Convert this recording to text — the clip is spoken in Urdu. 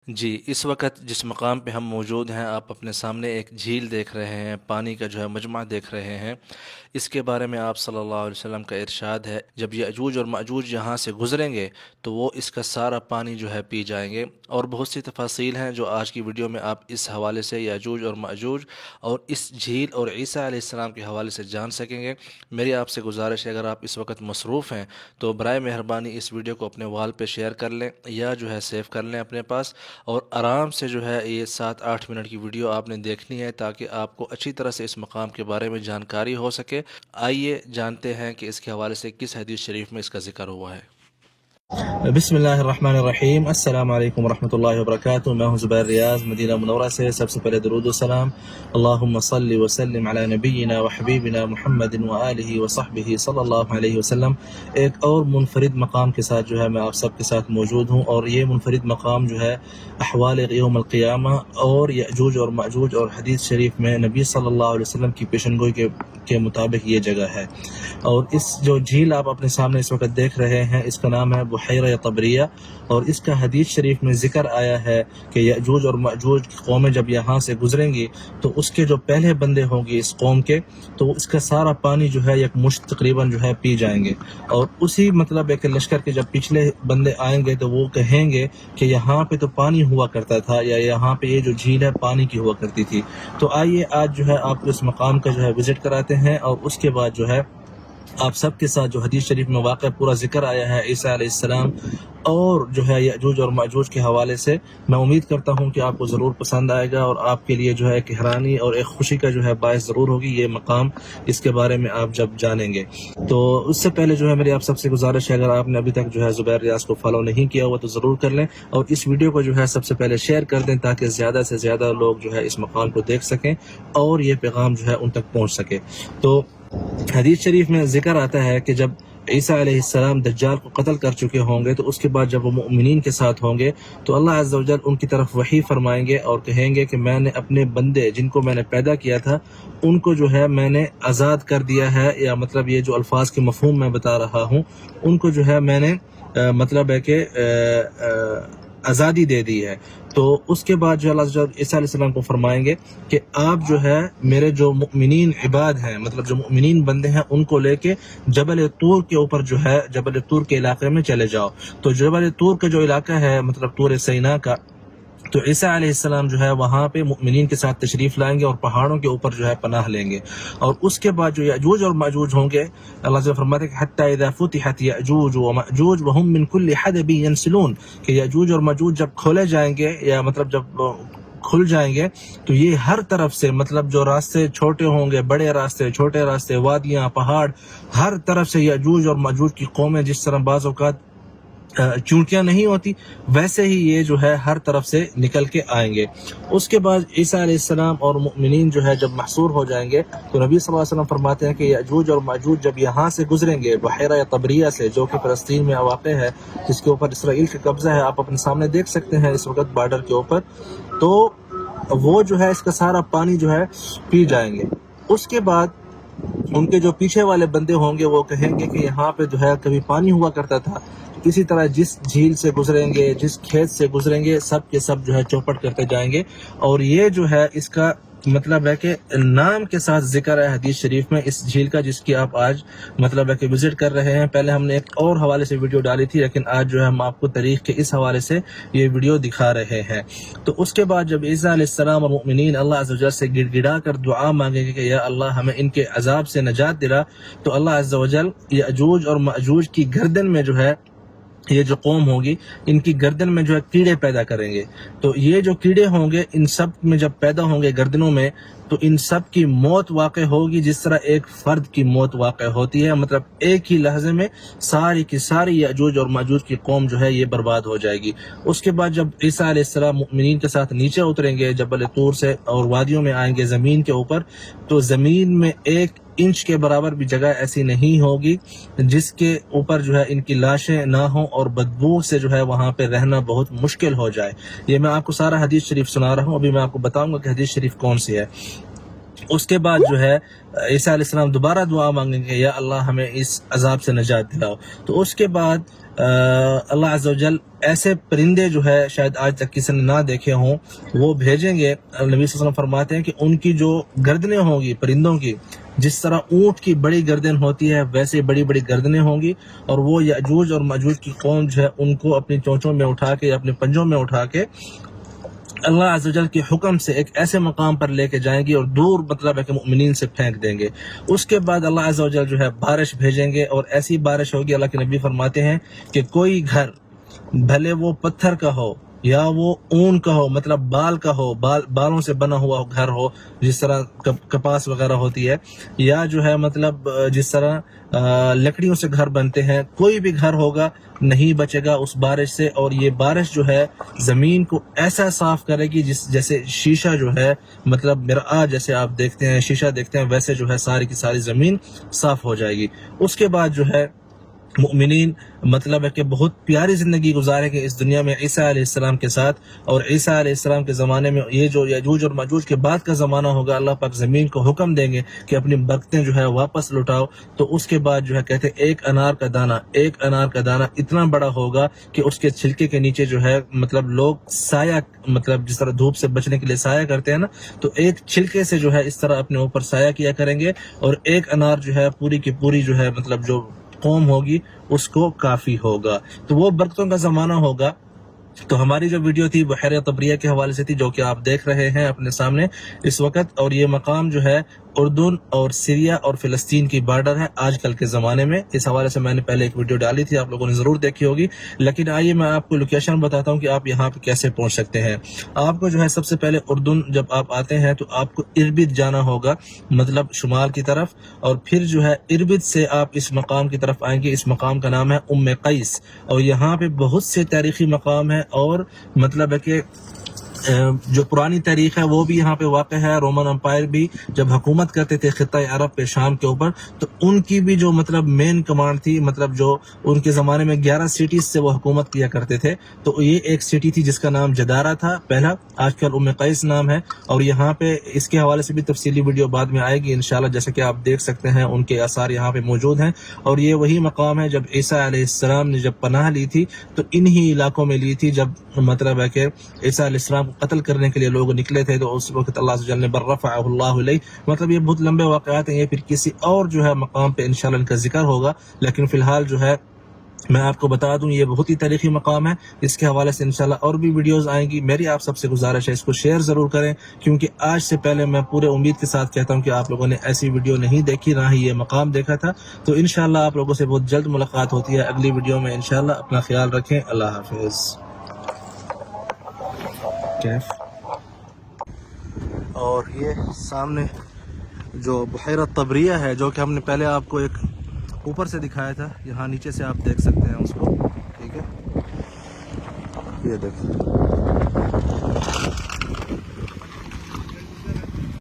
جی، اس وقت جس مقام پہ ہم موجود ہیں، آپ اپنے سامنے ایک جھیل دیکھ رہے ہیں، پانی کا جو ہے مجمع دیکھ رہے ہیں۔ اس کے بارے میں آپ صلی اللہ علیہ وسلم کا ارشاد ہے، جب یأجوج اور مأجوج یہاں سے گزریں گے تو وہ اس کا سارا پانی جو ہے پی جائیں گے۔ اور بہت سی تفاصیل ہیں جو آج کی ویڈیو میں آپ اس حوالے سے یأجوج اور مأجوج اور اس جھیل اور عیسیٰ علیہ السلام کے حوالے سے جان سکیں گے۔ میری آپ سے گزارش ہے، اگر آپ اس وقت مصروف ہیں تو برائے مہربانی اس ویڈیو کو اپنے وال پہ شیئر کر لیں یا جو ہے سیو کر لیں اپنے پاس، اور آرام سے جو ہے یہ 7-8 منٹ کی ویڈیو آپ نے دیکھنی ہے تاکہ آپ کو اچھی طرح سے اس مقام کے بارے میں جانکاری ہو سکے۔ آئیے جانتے ہیں کہ اس کے حوالے سے کس حدیث شریف میں اس کا ذکر ہوا ہے۔ بسم اللہ الرحمن الرحیم۔ السلام علیکم ورحمۃ اللہ وبرکاتہ۔ میں ہوں زبیر ریاض، مدینہ منورہ سے۔ سب سے پہلے درود و سلام، اللہم صلی وسلم علی نبینا و حبیبنا محمد و آلہ و صحبہ صلی اللہ علیہ وسلم۔ ایک اور منفرد مقام کے ساتھ جو ہے میں آپ سب کے ساتھ موجود ہوں، اور یہ منفرد مقام جو ہے احوال یوم القیامہ اور یأجوج اور مأجوج اور حدیث شریف میں نبی صلی اللہ علیہ وسلم کی پیشن گوئی کے مطابق یہ جگہ ہے۔ اور اس جو جھیل آپ اپنے سامنے اس وقت دیکھ رہے ہیں، اس کا نام ہے بحیرہ طبریہ، اور اس کا حدیث شریف میں ذکر آیا ہے کہ یأجوج اور مأجوج کی قومیں جب یہاں سے گزریں گی تو اس کے جو پہلے بندے ہوں گے اس قوم کے، تو اس کا سارا پانی جو ہے ایک مشت تقریباً جو ہے پی جائیں گے۔ اور اسی مطلب ہے کہ لشکر کے جب پچھلے بندے آئیں گے تو وہ کہیں گے کہ یہاں پہ تو پانی ہوا کرتا تھا، یا یہاں پہ یہ جو جھیل ہے پانی کی ہوا کرتی تھی۔ تو آئیے آج جو ہے آپ کو اس مقام کا جو ہے وزٹ کراتے ہیں، اور اس کے بعد جو ہے آپ سب کے ساتھ جو حدیث شریف میں واقع پورا ذکر آیا ہے عیسیٰ علیہ السلام اور جو ہے یأجوج اور مأجوج کے حوالے سے، میں امید کرتا ہوں کہ آپ کو ضرور پسند آئے گا، اور آپ کے لیے جو ہے ایک حیرانی اور ایک خوشی کا جو ہے باعث ضرور ہوگی یہ مقام، اس کے بارے میں آپ جب جانیں گے۔ تو اس سے پہلے جو ہے میری آپ سب سے گزارش ہے، اگر آپ نے ابھی تک جو ہے زبیر ریاض کو فالو نہیں کیا ہوا تو ضرور کر لیں، اور اس ویڈیو کو جو ہے سب سے پہلے شیئر کر دیں تاکہ زیادہ سے زیادہ لوگ جو ہے اس مقام کو دیکھ سکیں اور یہ پیغام جو ہے ان تک پہنچ سکے۔ تو حدیث شریف میں ذکر آتا ہے کہ جب عیسیٰ علیہ السلام دجال کو قتل کر چکے ہوں گے تو اس کے بعد جب وہ مؤمنین کے ساتھ ہوں گے تو اللہ عز و جل ان کی طرف وحی فرمائیں گے اور کہیں گے کہ میں نے اپنے بندے جن کو میں نے پیدا کیا تھا ان کو جو ہے میں نے آزاد کر دیا ہے، یا مطلب یہ جو الفاظ کے مفہوم میں بتا رہا ہوں ان کو جو ہے میں نے مطلب ہے کہ آزادی دے دی ہے۔ تو اس کے بعد جو اللہ عز و جل عیسیٰ علیہ السلام کو فرمائیں گے کہ آپ جو ہے میرے جو مؤمنین عباد ہیں، مطلب جو مؤمنین بندے ہیں، ان کو لے کے جبل طور کے اوپر جو ہے جبل طور کے علاقے میں چلے جاؤ۔ تو جبل طور کا جو علاقہ ہے مطلب طور سینا کا، تو عیسیٰ علیہ السلام جو ہے وہاں پہ مؤمنین کے ساتھ تشریف لائیں گے اور پہاڑوں کے اوپر جو ہے پناہ لیں گے۔ اور اس کے بعد جو یأجوج اور مأجوج ہوں گے، اللہ تعالیٰ فرماتے ہیں کہ حتی اذا فتحت یأجوج ومأجوج وهم من کل حدب ینسلون، کہ یأجوج اور مأجوج جب کھولے جائیں گے، یا مطلب جب کھل جائیں گے تو یہ ہر طرف سے مطلب جو راستے چھوٹے ہوں گے، بڑے راستے، چھوٹے راستے، وادیاں، پہاڑ، ہر طرف سے یأجوج اور مأجوج کی قومیں، جس طرح بعض اوقات چونٹیاں نہیں ہوتی ویسے ہی یہ جو ہے ہر طرف سے نکل کے آئیں گے۔ اس کے بعد عیسیٰ علیہ السلام اور مؤمنین جو ہے جب محصور ہو جائیں گے تو نبی صلی اللہ علیہ وسلم فرماتے ہیں کہ یأجوج اور مأجوج جب یہاں سے گزریں گے بحیرہ طبریہ سے، جو کہ فلسطین میں واقع ہے، جس کے اوپر اسرائیل کا قبضہ ہے، آپ اپنے سامنے دیکھ سکتے ہیں اس وقت بارڈر کے اوپر، تو وہ جو ہے اس کا سارا پانی جو ہے پی جائیں گے۔ اس کے بعد ان کے جو پیچھے والے بندے ہوں گے وہ کہیں گے کہ یہاں پہ جو ہے کبھی پانی ہوا کرتا تھا۔ اسی طرح جس جھیل سے گزریں گے، جس کھیت سے گزریں گے، سب کے سب جو ہے چوپٹ کرتے جائیں گے۔ اور یہ جو ہے اس کا مطلب ہے کہ نام کے ساتھ ذکر ہے حدیث شریف میں اس جھیل کا، جس کی آپ آج مطلب ہے کہ وزٹ کر رہے ہیں۔ پہلے ہم نے ایک اور حوالے سے ویڈیو ڈالی تھی، لیکن آج جو ہے ہم آپ کو تاریخ کے اس حوالے سے یہ ویڈیو دکھا رہے ہیں۔ تو اس کے بعد جب عیسیٰ علیہ السلام اور مؤمنین اللہ عز و جل سے گڑ گڑا کر دعا مانگیں گے کہ یا اللہ ہمیں ان کے عذاب سے نجات دلا، تو اللہ عز و جل یأجوج اور مأجوج کی گردن میں جو ہے، یہ جو قوم ہوگی ان کی گردن میں جو ہے کیڑے پیدا کریں گے۔ تو یہ جو کیڑے ہوں گے ان سب میں جب پیدا ہوں گے گردنوں میں، تو ان سب کی موت واقع ہوگی جس طرح ایک فرد کی موت واقع ہوتی ہے، مطلب ایک ہی لحظے میں ساری کی ساری یأجوج اور مأجوج کی قوم جو ہے یہ برباد ہو جائے گی۔ اس کے بعد جب عیسیٰ علیہ السلام مؤمنین کے ساتھ نیچے اتریں گے جبل طور سے اور وادیوں میں آئیں گے زمین کے اوپر، تو زمین میں 1 انچ کے برابر بھی جگہ ایسی نہیں ہوگی جس کے اوپر جو ہے ان کی لاشیں نہ ہوں، اور بدبو سے جو ہے وہاں پہ رہنا بہت مشکل ہو جائے۔ یہ میں آپ کو سارا حدیث شریف سنا رہا ہوں، ابھی میں آپ کو بتاؤں گا کہ حدیث شریف کون سی ہے۔ اس کے بعد جو ہے عیسیٰ علیہ السلام دوبارہ دعا مانگیں گے یا اللہ ہمیں اس عذاب سے نجات دلاؤ. تو اس کے بعد اللہ عز و جل ایسے پرندے جو ہے شاید آج تک کسی نے نہ دیکھے ہوں وہ بھیجیں گے. نبی صلی اللہ علیہ وسلم فرماتے ہیں کہ ان کی جو گردنیں ہوں گی پرندوں کی، جس طرح اونٹ کی بڑی گردن ہوتی ہے ویسے بڑی بڑی گردنیں ہوں گی، اور وہ یأجوج اور مأجوج کی قوم جو ہے ان کو اپنی چونچوں میں اٹھا کے، اپنے پنجوں میں اٹھا کے اللہ عز و جل کے حکم سے ایک ایسے مقام پر لے کے جائیں گے اور دور مطلب ہے کہ مؤمنین سے پھینک دیں گے. اس کے بعد اللہ عز و جل جو ہے بارش بھیجیں گے، اور ایسی بارش ہوگی، اللہ کے نبی فرماتے ہیں کہ کوئی گھر بھلے وہ پتھر کا ہو یا وہ اون کا ہو، مطلب بال کا ہو، بالوں سے بنا ہوا گھر ہو جس طرح کپاس وغیرہ ہوتی ہے، یا جو ہے مطلب جس طرح لکڑیوں سے گھر بنتے ہیں، کوئی بھی گھر ہوگا نہیں بچے گا اس بارش سے. اور یہ بارش جو ہے زمین کو ایسا صاف کرے گی جیسے شیشہ جو ہے مطلب مرآت جیسے آپ دیکھتے ہیں شیشہ دیکھتے ہیں ویسے جو ہے ساری کی ساری زمین صاف ہو جائے گی. اس کے بعد جو ہے مؤمنین مطلب ہے کہ بہت پیاری زندگی گزاریں گے اس دنیا میں عیسیٰ علیہ السلام کے ساتھ. اور عیسیٰ علیہ السلام کے زمانے میں یہ جو یاجوج اور ماجوج کے بعد کا زمانہ ہوگا، اللہ پاک زمین کو حکم دیں گے کہ اپنی برکتیں جو ہے واپس لوٹاؤ. تو اس کے بعد جو ہے کہتے ہیں ایک انار کا دانہ اتنا بڑا ہوگا کہ اس کے چھلکے کے نیچے جو ہے مطلب لوگ سایہ، مطلب جس طرح دھوپ سے بچنے کے لیے سایہ کرتے ہیں نا، تو ایک چھلکے سے جو ہے اس طرح اپنے اوپر سایہ کیا کریں گے. اور ایک انار جو ہے پوری کی پوری جو ہے مطلب جو قوم ہوگی اس کو کافی ہوگا. تو وہ برکتوں کا زمانہ ہوگا. تو ہماری جو ویڈیو تھی بحیرہ طبریہ کے حوالے سے تھی، جو کہ آپ دیکھ رہے ہیں اپنے سامنے اس وقت. اور یہ مقام جو ہے اردن اور سیریا اور فلسطین کی بارڈر ہے آج کل کے زمانے میں. اس حوالے سے میں نے پہلے ایک ویڈیو ڈالی تھی، آپ لوگوں نے ضرور دیکھی ہوگی. لیکن آئیے میں آپ کو لوکیشن بتاتا ہوں کہ آپ یہاں پہ کیسے پہنچ سکتے ہیں. آپ کو جو ہے سب سے پہلے اردن جب آپ آتے ہیں تو آپ کو اربد جانا ہوگا، مطلب شمال کی طرف. اور پھر جو ہے اربد سے آپ اس مقام کی طرف آئیں گے. اس مقام کا نام ہے ام قیس. اور یہاں پہ بہت سے تاریخی مقام ہے، اور مطلب ہے کہ جو پرانی تاریخ ہے وہ بھی یہاں پہ واقع ہے. رومن امپائر بھی جب حکومت کرتے تھے خطہ عرب پہ شام کے اوپر، تو ان کی بھی جو مطلب مین کمانڈ تھی، مطلب جو ان کے زمانے میں 11 سٹیز سے وہ حکومت کیا کرتے تھے. تو یہ ایک سٹی تھی جس کا نام جدارہ تھا پہلا، آج کل ام قیس نام ہے. اور یہاں پہ اس کے حوالے سے بھی تفصیلی ویڈیو بعد میں آئے گی انشاءاللہ. جیسے کہ آپ دیکھ سکتے ہیں ان کے آثار یہاں پہ موجود ہیں. اور یہ وہی مقام ہے جب عیسیٰ علیہ السلام نے جب پناہ لی تھی تو انہی علاقوں میں لی تھی، جب مطلب ہے کہ عیسیٰ علیہ السلام قتل کرنے کے لیے لوگ نکلے تھے. تو اس وقت اللہ عز و جل نے برفعہ اللہ علیہ، مطلب یہ بہت لمبے واقعات ہیں، یہ پھر کسی اور جو ہے مقام پہ انشاءاللہ ان کا ذکر ہوگا. لیکن فی الحال جو ہے میں آپ کو بتا دوں یہ بہت ہی تاریخی مقام ہے. اس کے حوالے سے انشاءاللہ اور بھی ویڈیوز آئیں گی. میری آپ سب سے گزارش ہے اس کو شیئر ضرور کریں، کیونکہ آج سے پہلے میں پورے امید کے ساتھ کہتا ہوں کہ آپ لوگوں نے ایسی ویڈیو نہیں دیکھی، نہ ہی یہ مقام دیکھا تھا. تو انشاءاللہ آپ لوگوں سے بہت جلد ملاقات ہوتی ہے اگلی ویڈیو میں انشاءاللہ. اپنا خیال رکھیں. اللہ حافظ. اور یہ سامنے جو بحیرہ طبریہ ہے، جو کہ ہم نے پہلے آپ کو ایک اوپر سے دکھایا تھا، یہاں نیچے سے آپ دیکھ سکتے ہیں اس کو. ٹھیک ہے، یہ دیکھیں.